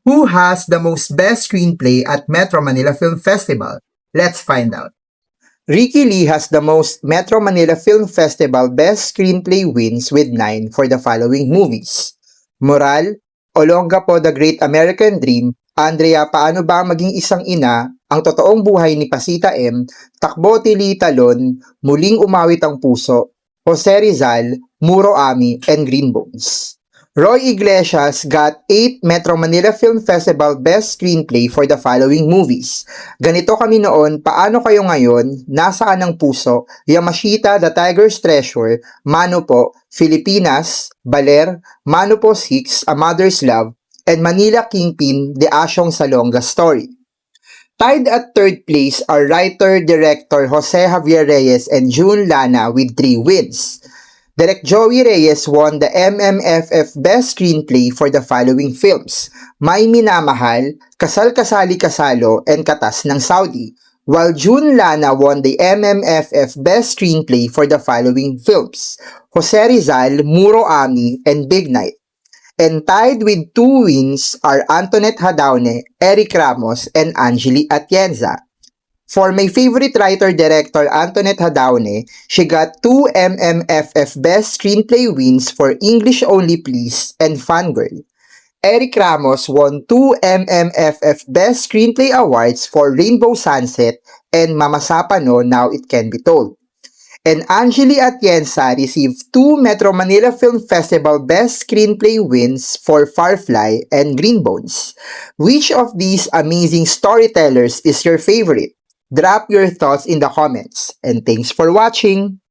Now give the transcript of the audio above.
Who has the most best screenplay at Metro Manila Film Festival? Let's find out. Ricky Lee has the most Metro Manila Film Festival Best Screenplay wins with 9 for the following movies. Moral, Olongapo The Great American Dream, Andrea Paano Ba Maging Isang Ina, Ang Totoong Buhay ni Pasita M, Takbo Tili Talon, Muling Umawit ang Puso, Jose Rizal, Muro Ami, and Green Bones. Roy Iglesias got 8 Metro Manila Film Festival Best Screenplay for the following movies. Ganito Kami Noon, Paano Kayo Ngayon, Nasaan ang Puso, Yamashita, The Tiger's Treasure, Mano Po, Filipinas, Baler, Mano Po 6, A Mother's Love, and Manila Kingpin, The Asyong Salonga Story. Tied at third place are writer-director Jose Javier Reyes and June Lana with 3 wins. Direk Joey Reyes won the MMFF Best Screenplay for the following films: May Minamahal, Kasal Kasali Kasalo, and Katas ng Saudi, while June Lana won the MMFF Best Screenplay for the following films: Jose Rizal, Muro Ami, and Big Night. And tied with 2 wins are Antoinette Hadaune, Eric Ramos, and Angeli Atienza. For my favorite writer-director Antoinette Hadaune, she got 2 MMFF Best Screenplay wins for English Only Please and Fangirl. Eric Ramos won 2 MMFF Best Screenplay Awards for Rainbow Sunset and Mama Sapano, Now It Can Be Told. And Angeli Atienza received 2 Metro Manila Film Festival Best Screenplay wins for Firefly and Green Bones. Which of these amazing storytellers is your favorite? Drop your thoughts in the comments, and thanks for watching!